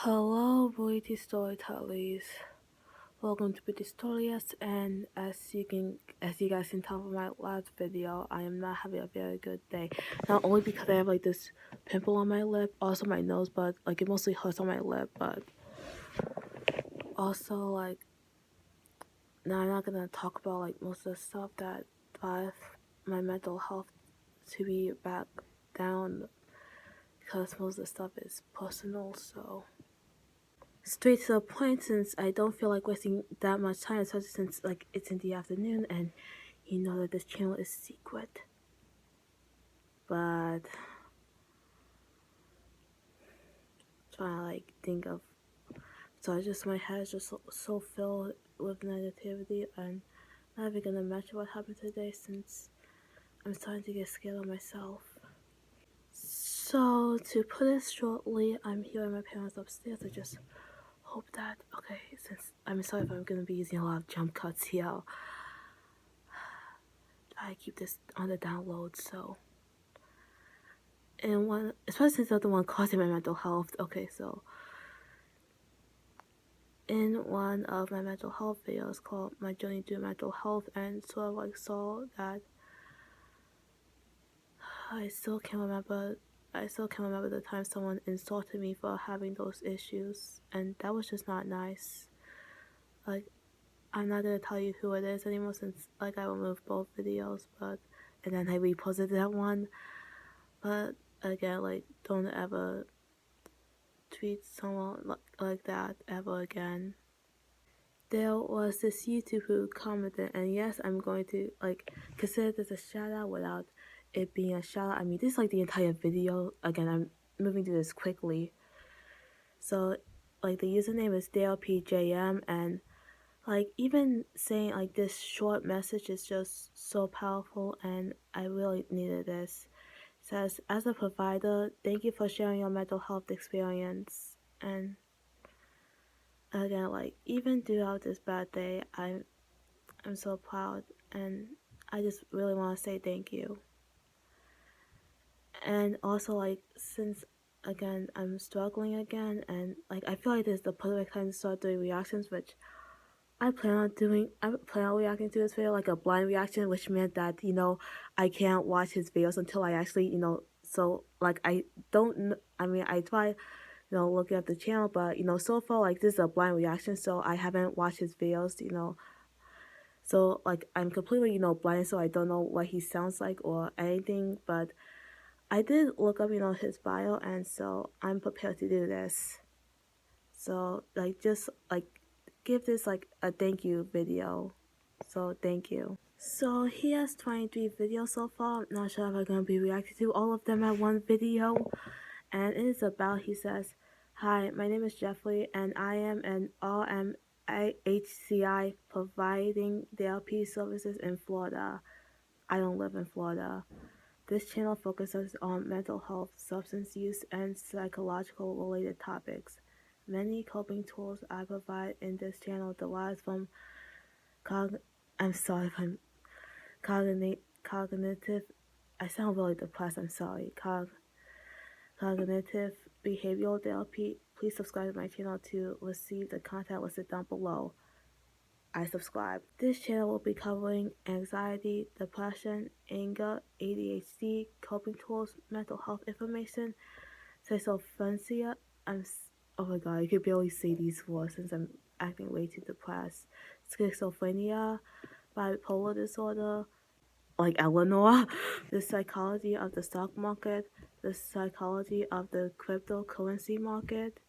Hello, Beauty Storytellers. Welcome to Beauty Stories, and as you guys can tell from my last video, I am not having a very good day. Not only because I have like this pimple on my lip, also my nose, but like it mostly hurts on my lip, but also like now I'm not gonna talk about like most of the stuff that drive my mental health to be back down because most of the stuff is personal, so straight to the point, since I don't feel like wasting that much time, especially since like it's in the afternoon and you know that this channel is secret. But trying to like think of, so I just, my head is just so filled with negativity and not even gonna mention what happened today since I'm starting to get scared of myself. So to put it shortly, I'm here with my parents upstairs. I just hope that, okay, since I'm sorry if I'm gonna be using a lot of jump cuts here, I keep this on the download. So, and one, especially since they're the one causing my mental health. Okay, so in one of my mental health videos called My Journey Through Mental Health, and sort of like saw that I still can't remember the time someone insulted me for having those issues, and that was just not nice. Like, I'm not gonna tell you who it is anymore since like I removed both videos, but and then I reposted that one. But again, like, don't ever tweet someone like that ever again. There was this YouTuber who commented, and yes, I'm going to like consider this a shout out without it being a shout out. I mean, this is like the entire video. Again, I'm moving through this quickly. So, like, the username is TherapyJM, and like even saying like this short message is just so powerful, and I really needed this. It says, as a provider, thank you for sharing your mental health experience. And again, like even throughout this bad day, I'm so proud, and I just really want to say thank you. And also, like, since again I'm struggling again, and like I feel like this is the perfect time to start doing reactions, which I plan on reacting to this video like a blind reaction, which meant that I can't watch his videos until I actually so like I don't I mean I try looking at the channel, but so far like this is a blind reaction, so I haven't watched his videos, so like I'm completely blind, so I don't know what he sounds like or anything, but I did look up his bio, and so I'm prepared to do this. So like just like give this like a thank you video. So thank you. So he has 23 videos so far. I'm not sure if I'm gonna be reacting to all of them at one video. And it is about, he says, "Hi, my name is Jeffrey, and I am an RMHCI providing therapy services in Florida. I don't live in Florida. This channel focuses on mental health, substance use, and psychological related topics. Many coping tools I provide in this channel derive from I'm sorry if I'm cognitive. I sound really depressed. I'm sorry. Cognitive behavioral therapy. Please subscribe to my channel to receive the content listed down below. I subscribe. This channel will be covering anxiety, depression, anger, ADHD, coping tools, mental health information, schizophrenia. Oh my god, I could barely say these words since I'm acting way too depressed. Schizophrenia, bipolar disorder, like Eleanor, the psychology of the stock market, the psychology of the cryptocurrency market,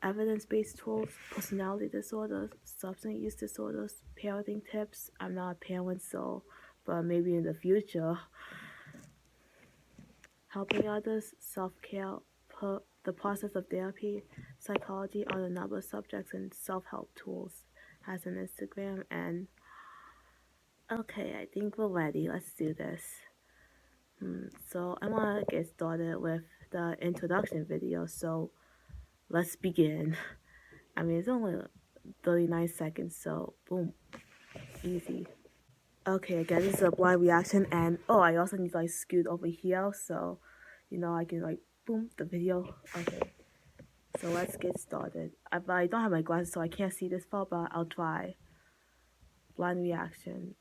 evidence-based tools, personality disorders, substance use disorders, parenting tips. I'm not a parent, so, but maybe in the future. Helping others, self-care, the process of therapy, psychology on a number of subjects, and self-help tools. Has an Instagram, and okay, I think we're ready. Let's do this. So I want to get started with the introduction video, so let's begin. I mean, it's only 39 seconds, so boom, easy. Okay, again, this is a blind reaction, and oh, I also need to like scoot over here, so I can like boom the video. Okay, So let's get started. I don't have my glasses, so I can't see this far, but I'll try. Blind reaction.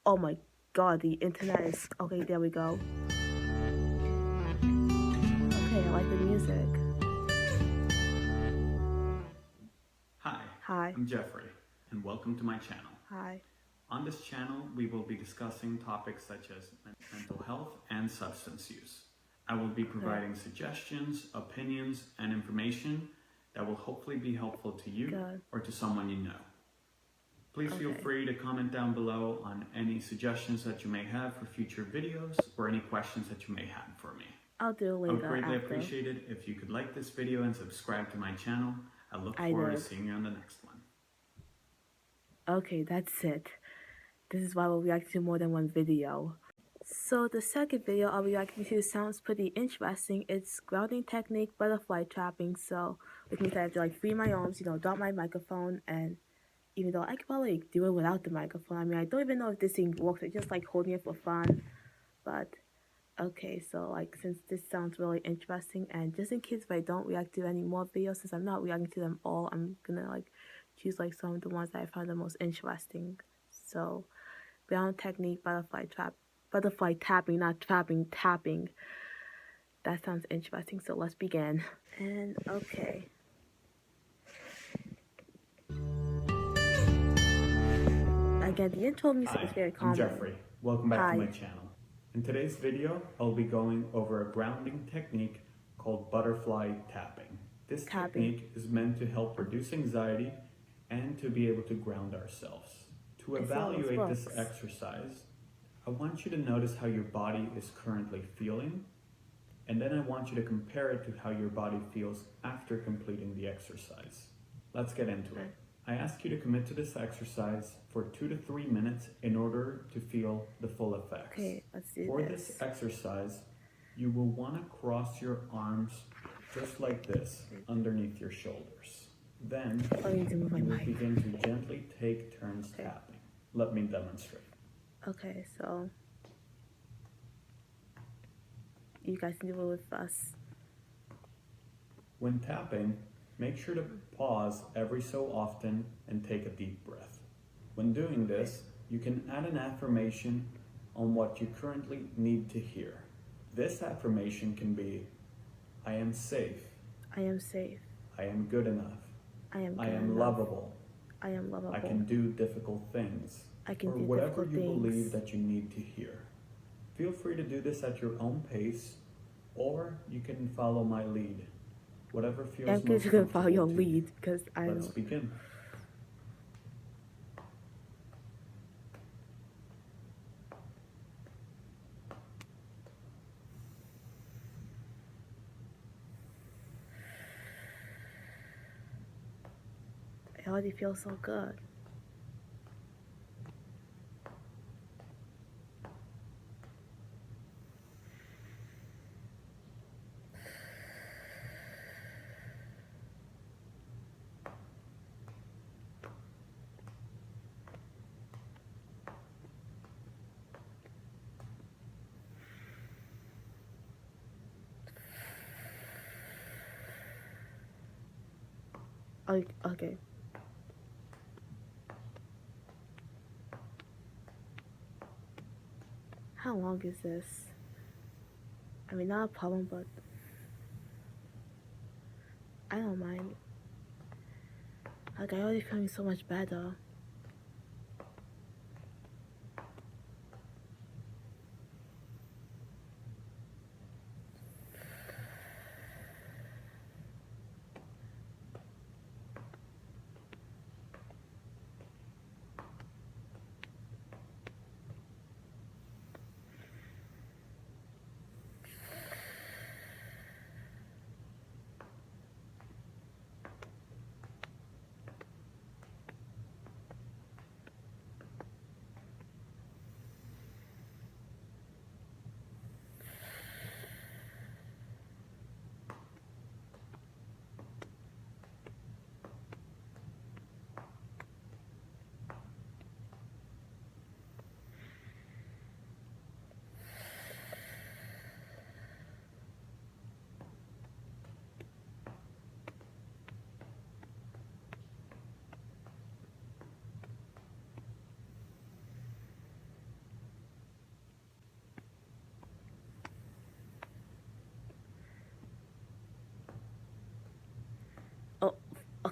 Oh my god, the internet is... Okay, there we go. Okay, I like the music. Hi, I'm Jeffrey, and welcome to my channel. Hi. On this channel, we will be discussing topics such as mental health and substance use. I will be providing suggestions, opinions, and information that will hopefully be helpful to you or to someone you know. Please feel free to comment down below on any suggestions that you may have for future videos or any questions that you may have for me. I'll do it later. I would greatly appreciate it if you could like this video and subscribe to my channel. I look forward to seeing you on the next one. Okay, that's it. This is why we'll react to more than one video. So the second video I'll be reacting to sounds pretty interesting. It's grounding technique, butterfly trapping. So which means I have to like free my arms, drop my microphone, and even though I could probably do it without the microphone. I mean, I don't even know if this thing works. It's just like holding it for fun. But okay, so like since this sounds really interesting, and just in case if I don't react to any more videos, since I'm not reacting to them all, I'm gonna like choose like some of the ones that I found the most interesting. So ground technique, butterfly tapping, not trapping, tapping. That sounds interesting, so let's begin. And okay. Again, the intro music is very common. I'm Jeffrey. Welcome back to my channel. In today's video, I'll be going over a grounding technique called butterfly tapping. This technique is meant to help reduce anxiety and to be able to ground ourselves. To evaluate this exercise, I want you to notice how your body is currently feeling, and then I want you to compare it to how your body feels after completing the exercise. Let's get into it. I ask you to commit to this exercise for 2 to 3 minutes in order to feel the full effects. Okay, let's do For this exercise, you will want to cross your arms just like this underneath your shoulders. Then you will begin to gently take turns tapping. Let me demonstrate. Okay, so you guys can do it with us. When tapping, make sure to pause every so often and take a deep breath. When doing this, you can add an affirmation on what you currently need to hear. This affirmation can be, I am safe. I am safe. I am good enough. I am lovable. I am lovable. I can do difficult things. I can or do whatever difficult you things. believe that you need to hear. Feel free to do this at your own pace, or you can follow my lead. Whatever feels most comfortable. You can follow your lead because I don't. Let's begin. It already feels so good. Okay. How long is this? I mean, not a problem, but I don't mind. Like, I already feeling so much better.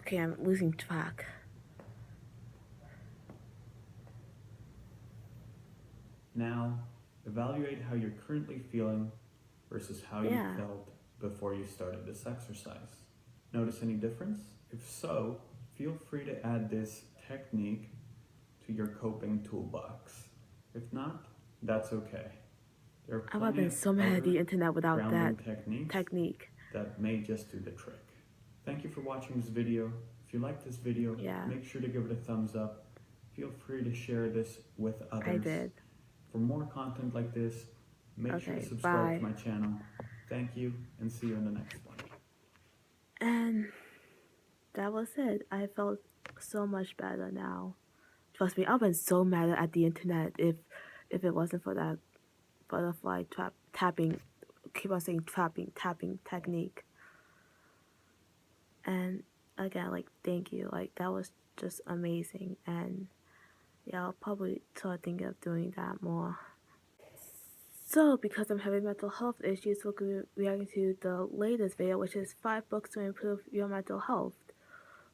Okay, I'm losing track. Now, evaluate how you're currently feeling versus how you felt before you started this exercise. Notice any difference? If so, feel free to add this technique to your coping toolbox. If not, that's okay. There are I would have plenty been of so mad at the internet without grounding that technique that may just do the trick. Thank you for watching this video. If you like this video, make sure to give it a thumbs up. Feel free to share this with others. I did. For more content like this, make sure to subscribe to my channel. Thank you, and see you in the next one. And that was it. I felt so much better now. Trust me, I've been so mad at the internet if it wasn't for that butterfly tapping, keep on saying tapping technique. And again, like, thank you. Like, that was just amazing. And yeah, I'll probably start thinking of doing that more. So, because I'm having mental health issues, we're going to be reacting to the latest video, which is 5 books to improve your mental health.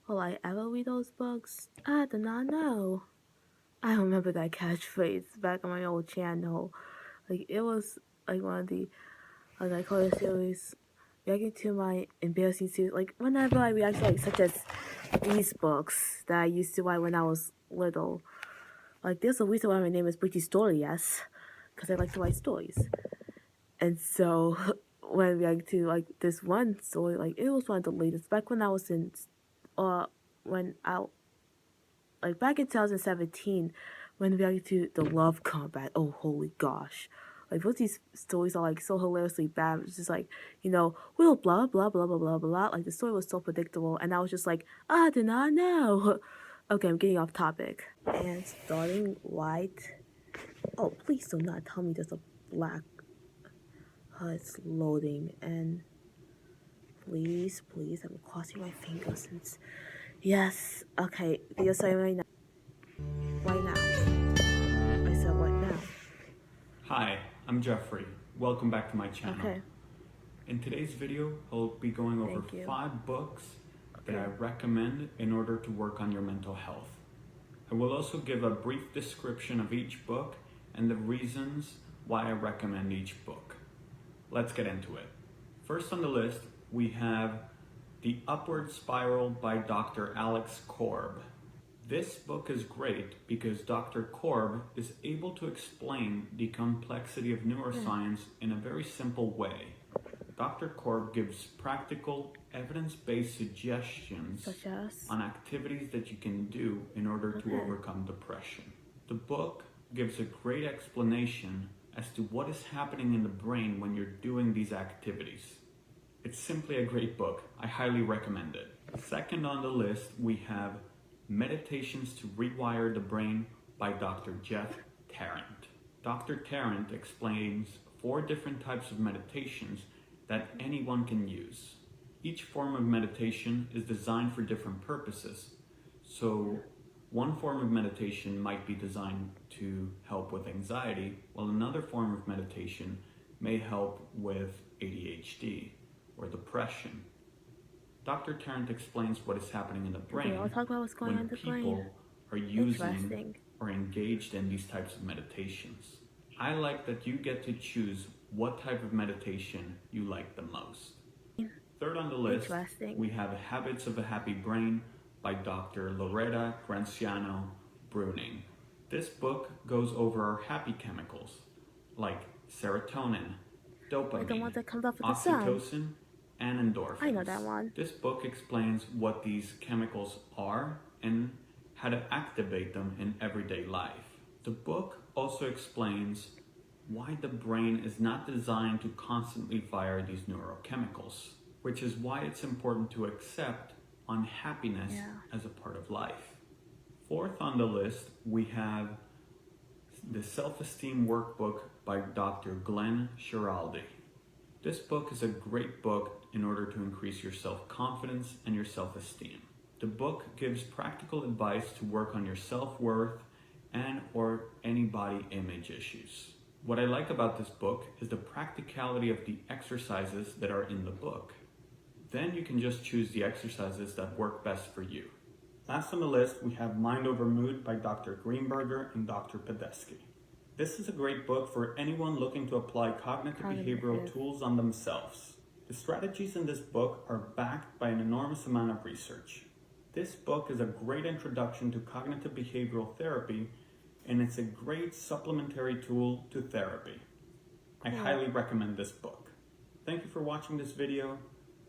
Will I ever read those books? I do not know. I remember that catchphrase back on my old channel. Like, it was like one of the, like, I call it a series, reacting to my embarrassing series. Like, whenever I react to, like, such as these books that I used to write when I was little. Like, there's a reason why my name is Pretty Story, yes. Because I like to write stories. And so, when I react to, like, this one story, like, it was one of the latest. Back when I was in, like, back in 2017, when we reacted to The Love Combat, oh, holy gosh. Like, both these stories are, like, so hilariously bad. It's just like, you know, well, blah, blah, blah, blah, blah, blah. Like, the story was so predictable, and I was just like, I did not know. Okay, I'm getting off topic. And starting right. Oh, please do not tell me there's a black. It's loading, and please, I'm crossing my fingers. Yes, okay, video starting right now. Right now. I said right now. Hi, I'm Jeffrey. Welcome back to my channel. Okay. In today's video, I'll be going over 5 books that I recommend in order to work on your mental health. I will also give a brief description of each book and the reasons why I recommend each book. Let's get into it. First on the list, we have The Upward Spiral by Dr. Alex Korb. This book is great because Dr. Korb is able to explain the complexity of neuroscience in a very simple way. Dr. Korb gives practical, evidence-based suggestions on activities that you can do in order to overcome depression. The book gives a great explanation as to what is happening in the brain when you're doing these activities. It's simply a great book. I highly recommend it. Second on the list, we have Meditations to Rewire the Brain by Dr. Jeff Tarrant. Dr. Tarrant explains 4 different types of meditations that anyone can use. Each form of meditation is designed for different purposes. So one form of meditation might be designed to help with anxiety, while another form of meditation may help with ADHD or depression. Dr. Tarrant explains what is happening in the brain when people are using or engaged in these types of meditations. I like that you get to choose what type of meditation you like the most. Third on the list, we have Habits of a Happy Brain by Dr. Loretta Graziano Bruning. This book goes over our happy chemicals like serotonin, dopamine, oxytocin, and endorphins. I know that one. This book explains what these chemicals are and how to activate them in everyday life. The book also explains why the brain is not designed to constantly fire these neurochemicals, which is why it's important to accept unhappiness as a part of life. Fourth on the list, we have the Self-Esteem Workbook by Dr. Glenn Shiraldi. This book is a great book in order to increase your self-confidence and your self-esteem. The book gives practical advice to work on your self-worth and or any body image issues. What I like about this book is the practicality of the exercises that are in the book. Then you can just choose the exercises that work best for you. Last on the list, we have Mind Over Mood by Dr. Greenberger and Dr. Padesky. This is a great book for anyone looking to apply cognitive behavioral tools on themselves. The strategies in this book are backed by an enormous amount of research. This book is a great introduction to cognitive behavioral therapy, and it's a great supplementary tool to therapy. I highly recommend this book. Thank you for watching this video.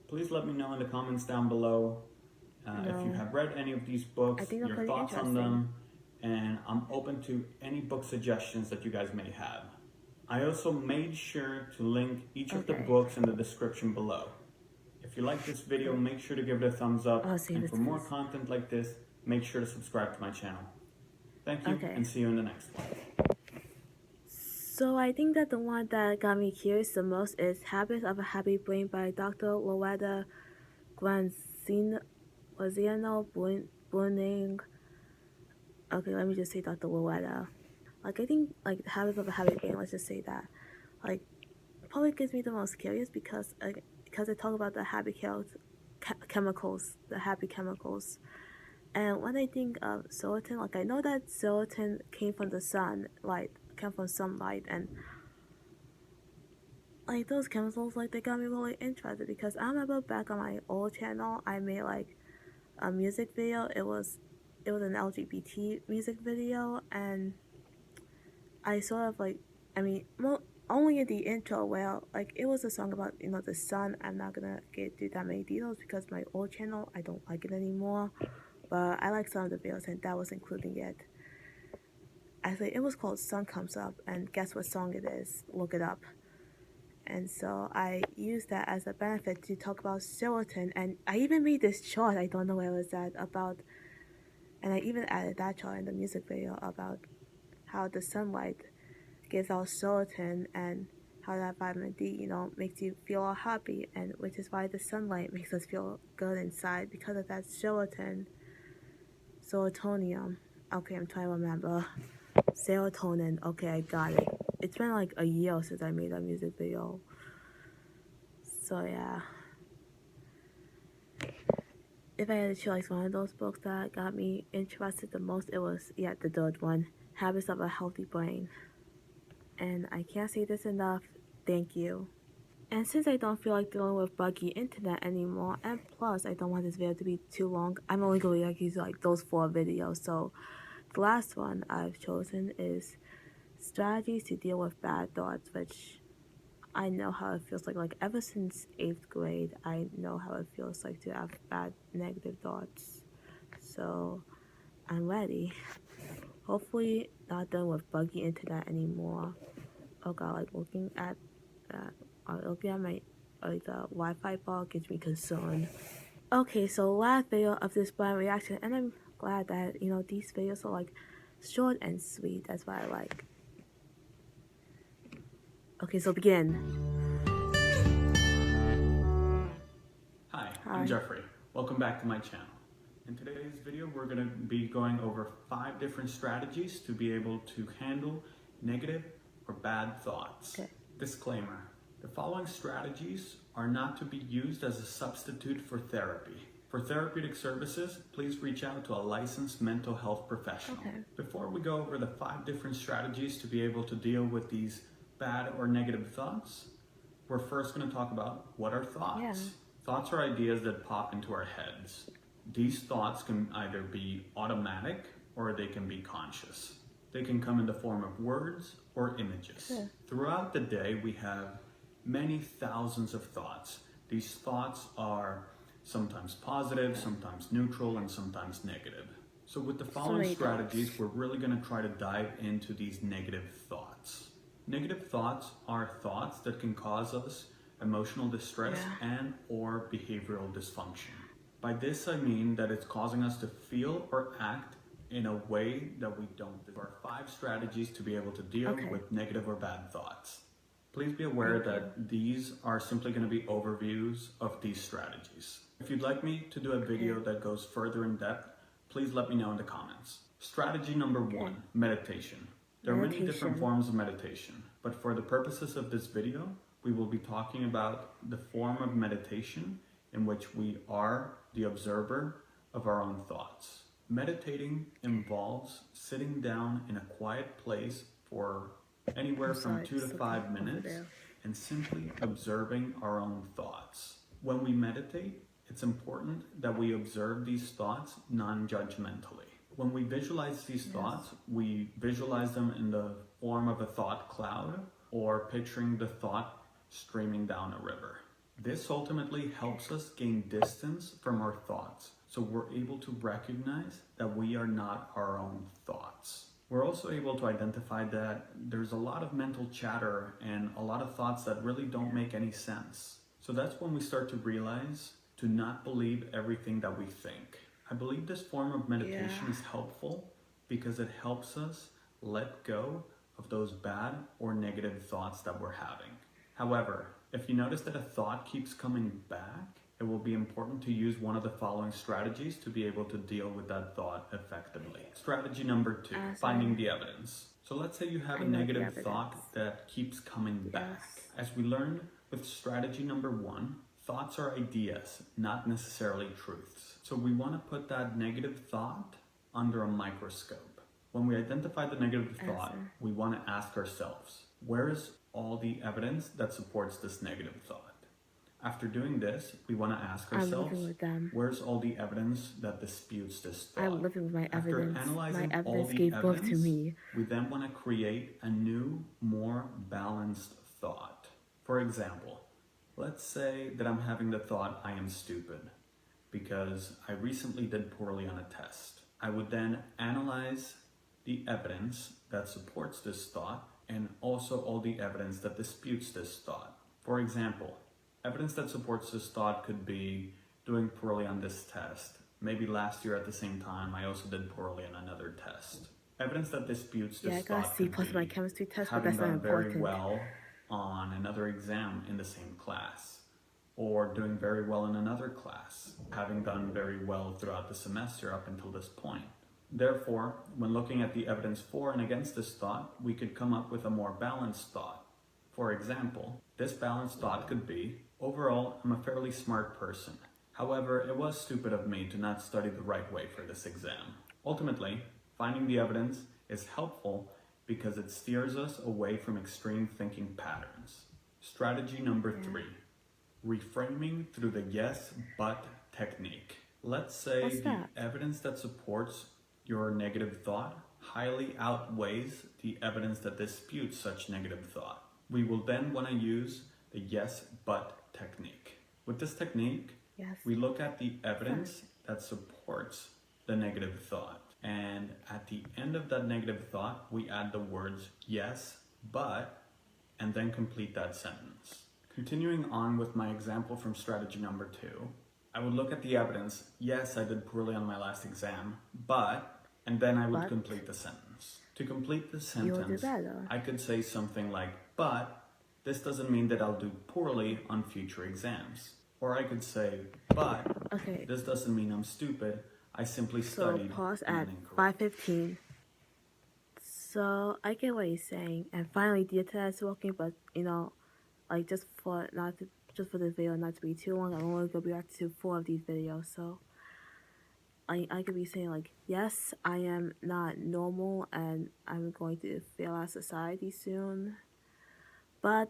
Please let me know in the comments down below if you have read any of these books, your thoughts on them, and I'm open to any book suggestions that you guys may have. I also made sure to link each of the books in the description below. If you like this video, make sure to give it a thumbs up, and for more content like this, make sure to subscribe to my channel. Thank you, and see you in the next one. So I think that the one that got me curious the most is Habits of a Happy Brain by Dr. Loretta Granzino Bruning. Okay, let me just say Dr. Loretta. Like, I think, like, the Habits of a Happy Brain, let's just say that. Like, probably gets me the most curious because they talk about the happy chemicals, the happy chemicals. And when I think of serotonin, like, I know that serotonin came from the sun, came from sunlight, and like those chemicals, like, they got me really interested because I remember back on my old channel, I made like a music video. It was an LGBT music video, and I sort of like, I mean, only in the intro where like it was a song about, you know, the sun. I'm not gonna get through that many details because my old channel, I don't like it anymore, but I like some of the videos, and that was including it. Actually, it was called Sun Comes Up, and guess what song it is? Look it up. And so I used that as a benefit to talk about serotonin, and I even made this chart, I don't know where it was at, about, and I even added that chart in the music video about how the sunlight gives out serotonin and how that vitamin D, you know, makes you feel all happy, and which is why the sunlight makes us feel good inside because of that serotonin. Okay, I'm trying to remember. Serotonin. Okay, I got it. It's been like a year since I made that music video. So yeah. If I had to choose one of those books that got me interested the most, it was, the third one, Habits of a Healthy Brain. And I can't say this enough, thank you. And since I don't feel like dealing with buggy internet anymore, and plus I don't want this video to be too long, I'm only going to use like those 4 videos. So the last one I've chosen is Strategies to Deal with Bad Thoughts, which I know how it feels like. Like, ever since 8th grade, I know how it feels like to have bad negative thoughts. So I'm ready. Hopefully not done with buggy internet anymore. Oh god, like looking at my the Wi-Fi bar gives me concern. Okay, so last video of this blind reaction, and I'm glad that, you know, these videos are like short and sweet. That's what I like. Okay, so begin. Hi, I'm Jeffrey. Welcome back to my channel. In today's video, we're going to be going over 5 different strategies to be able to handle negative or bad thoughts. Okay. Disclaimer: the following strategies are not to be used as a substitute for therapy. For therapeutic services, please reach out to a licensed mental health professional. Okay. Before we go over the 5 different strategies to be able to deal with these bad or negative thoughts, we're first going to talk about what are thoughts. Yeah. Thoughts are ideas that pop into our heads. These thoughts can either be automatic or they can be conscious. They can come in the form of words or images. Sure. Throughout the day, we have many thousands of thoughts. These thoughts are sometimes positive, sometimes neutral, and sometimes negative. So with the following strategies, we're really going to try to dive into these negative thoughts. Negative thoughts are thoughts that can cause us emotional distress and or behavioral dysfunction. By this I mean that it's causing us to feel or act in a way that we don't. There are 5 strategies to be able to deal with negative or bad thoughts. Please be aware that these are simply going to be overviews of these strategies. If you'd like me to do a video that goes further in depth, please let me know in the comments. Strategy number 1, meditation. There are many different forms of meditation, but for the purposes of this video, we will be talking about the form of meditation in which we are the observer of our own thoughts. Meditating involves sitting down in a quiet place for anywhere from 2 to 5 minutes and simply observing our own thoughts. When we meditate, it's important that we observe these thoughts non-judgmentally. When we visualize these thoughts, we visualize them in the form of a thought cloud or picturing the thought streaming down a river. This ultimately helps us gain distance from our thoughts, so we're able to recognize that we are not our own thoughts. We're also able to identify that there's a lot of mental chatter and a lot of thoughts that really don't make any sense. So that's when we start to realize to not believe everything that we think. I believe this form of meditation is helpful because it helps us let go of those bad or negative thoughts that we're having. However, if you notice that a thought keeps coming back, it will be important to use one of the following strategies to be able to deal with that thought effectively. Strategy number 2, finding the evidence. So let's say you have a negative thought that keeps coming back. As we learned with strategy number 1, thoughts are ideas, not necessarily truths. So we want to put that negative thought under a microscope. When we identify the negative thought, we want to ask ourselves, where is all the evidence that supports this negative thought? After doing this, we want to ask ourselves, where's all the evidence that disputes this thought? I'm living with my evidence. After analyzing My all evidence the gave birth evidence, to me. we then want to create a new, more balanced thought. For example, let's say that I'm having the thought, I am stupid, because I recently did poorly on a test. I would then analyze the evidence that supports this thought and also all the evidence that disputes this thought. For example, evidence that supports this thought could be doing poorly on this test. Maybe last year at the same time, I also did poorly on another test. Evidence that disputes this thought could be my chemistry test, but having that's not done very important. well on another exam in the same class, or doing very well in another class, having done very well throughout the semester up until this point. Therefore, when looking at the evidence for and against this thought, we could come up with a more balanced thought. For example, this balanced thought could be, overall, I'm a fairly smart person. However, it was stupid of me to not study the right way for this exam. Ultimately, finding the evidence is helpful because it steers us away from extreme thinking patterns. Strategy number 3, reframing through the yes, but technique. Let's say the evidence that supports your negative thought highly outweighs the evidence that disputes such negative thought. We will then want to use the yes, but technique. With this technique, we look at the evidence that supports the negative thought. And at the end of that negative thought, we add the words yes, but, and then complete that sentence. Continuing on with my example from strategy number 2, I would look at the evidence, yes, I did poorly on my last exam, but, and then I would complete the sentence. To complete the sentence, I could say something like, but this doesn't mean that I'll do poorly on future exams. Or I could say, but this doesn't mean I'm stupid. I simply studied. So pause at 5:15. So I get what you're saying, and finally the internet is working, but like just for this video not to be too long, I'm only gonna be back to 4 of these videos. So I could be saying like, yes, I am not normal, and I'm going to fail out society soon, but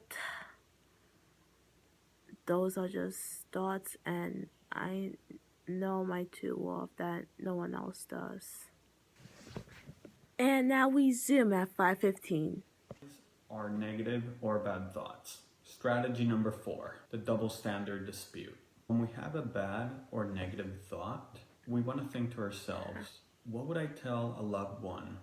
those are just thoughts, and I know my true worth that no one else does. And now we zoom at 5:15. Are negative or bad thoughts. Strategy number 4, the double standard dispute. When we have a bad or negative thought, we want to think to ourselves, what would I tell a loved one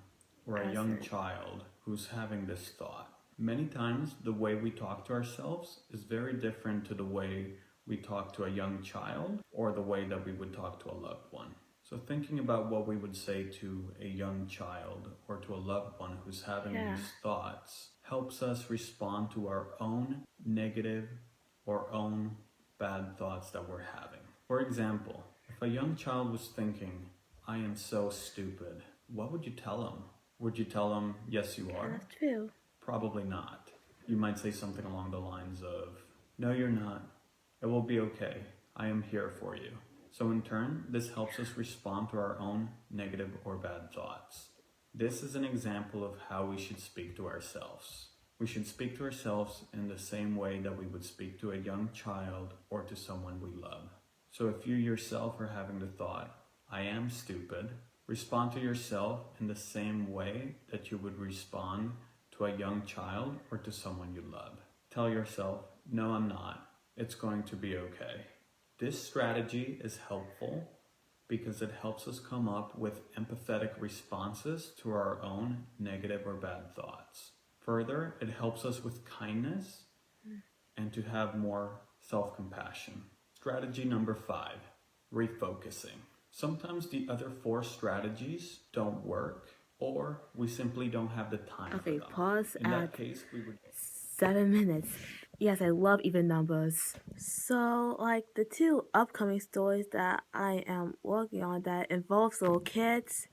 or a young child who's having this thought? Many times, the way we talk to ourselves is very different to the way we talk to a young child or the way that we would talk to a loved one. So thinking about what we would say to a young child or to a loved one who's having these thoughts helps us respond to our own negative or own bad thoughts that we're having. For example, if a young child was thinking, I am so stupid, what would you tell them? Would you tell them, yes, you are? That's true. Probably not. You might say something along the lines of, no, you're not. It will be okay. I am here for you. So in turn, this helps us respond to our own negative or bad thoughts. This is an example of how we should speak to ourselves. We should speak to ourselves in the same way that we would speak to a young child or to someone we love. So if you yourself are having the thought, I am stupid, respond to yourself in the same way that you would respond to a young child or to someone you love. Tell yourself, no, I'm not. It's going to be okay. This strategy is helpful because it helps us come up with empathetic responses to our own negative or bad thoughts. Further, it helps us with kindness and to have more self-compassion. Strategy number 5, refocusing. Sometimes the other 4 strategies don't work, or we simply don't have the time for them. Okay, pause In that case, we would 7 minutes. Yes, I love even numbers. So, like, the 2 upcoming stories that I am working on that involves little kids,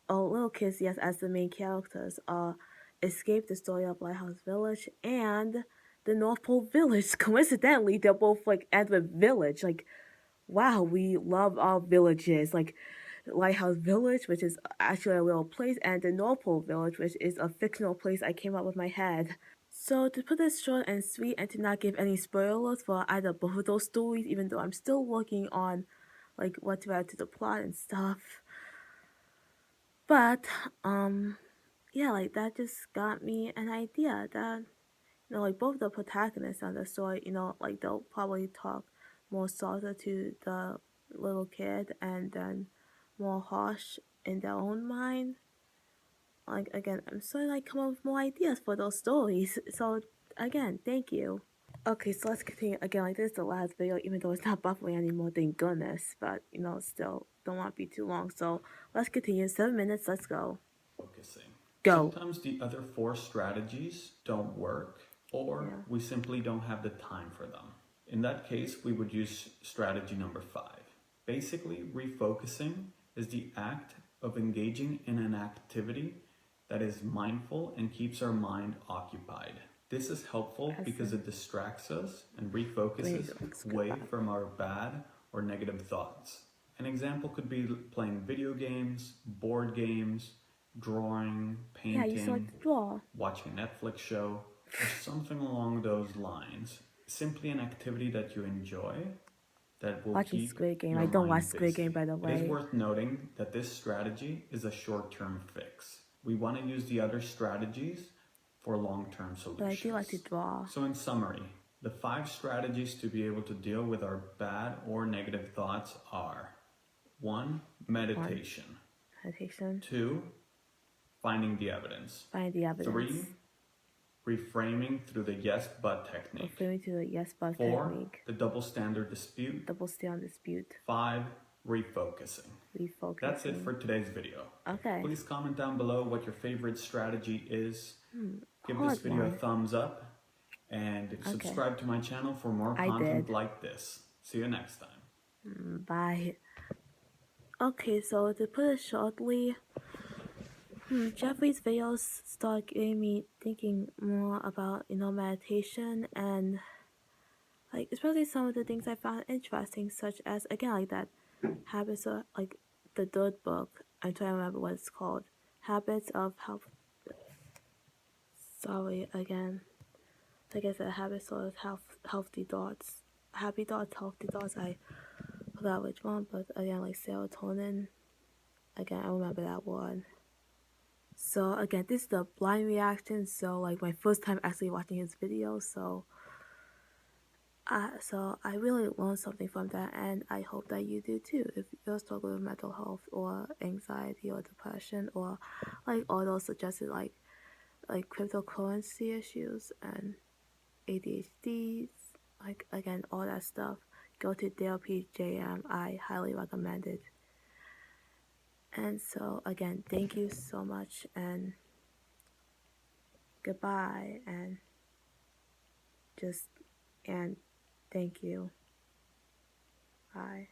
yes, as the main characters, are Escape the Story of Lighthouse Village and the North Pole Village. Coincidentally, they're both, like, end with village. Like, wow, we love our villages. Like, Lighthouse Village, which is actually a real place, and the North Pole Village, which is a fictional place I came up with my head. So to put this short and sweet and to not give any spoilers for either both of those stories, even though I'm still working on like what to add to the plot and stuff. But yeah, like that just got me an idea that like both the protagonists on the story, like they'll probably talk more softer to the little kid and then more harsh in their own mind. Like again, I'm starting to like come up with more ideas for those stories. So again, thank you. Okay, so let's continue again. Like this is the last video, even though it's not buffering anymore. Thank goodness. But still don't want to be too long. So let's continue. 7 minutes. Let's go. focusing. Go. Sometimes the other 4 strategies don't work, or we simply don't have the time for them. In that case, we would use strategy number 5. Basically, refocusing is the act of engaging in an activity that is mindful and keeps our mind occupied. This is helpful because it distracts us and refocuses away from our bad or negative thoughts. An example could be playing video games, board games, drawing, painting, Yeah, you still like to draw. Watching a Netflix show, or something along those lines. Simply an activity that you enjoy that will Watching keep Squid Game. your I don't mind watch Squid busy. Game, by the way. It is worth noting that this strategy is a short-term fix. We want to use the other strategies for long-term solutions. But I do like to draw. So in summary, the 5 strategies to be able to deal with our bad or negative thoughts are: 1. Meditation. 2. Finding the evidence. 3. Reframing through the yes but technique. 4. The double standard dispute. 5. Refocusing. That's it for today's video. Okay. Please comment down below what your favorite strategy is. Give this video a thumbs up and subscribe to my channel for more content like this. See you next time. Bye. Okay, so to put it shortly, Jeffrey's videos start getting me thinking more about, meditation and, like, especially some of the things I found interesting, such as, again, like that habits of, like, the third book. I'm trying to remember what it's called. Habits of Health. Sorry, again. Like I said, habits of healthy thoughts. Happy thoughts, healthy thoughts. I forgot which one, but again, like serotonin. Again, I remember that one. So again, this is the blind reaction. So like my first time actually watching his video. So I really learned something from that, and I hope that you do too. If you're struggling with mental health or anxiety or depression or like all those suggested like cryptocurrency issues and ADHD, like again all that stuff, go to TherapyJM. I highly recommend it. And so again, thank you so much and goodbye and thank you. Bye.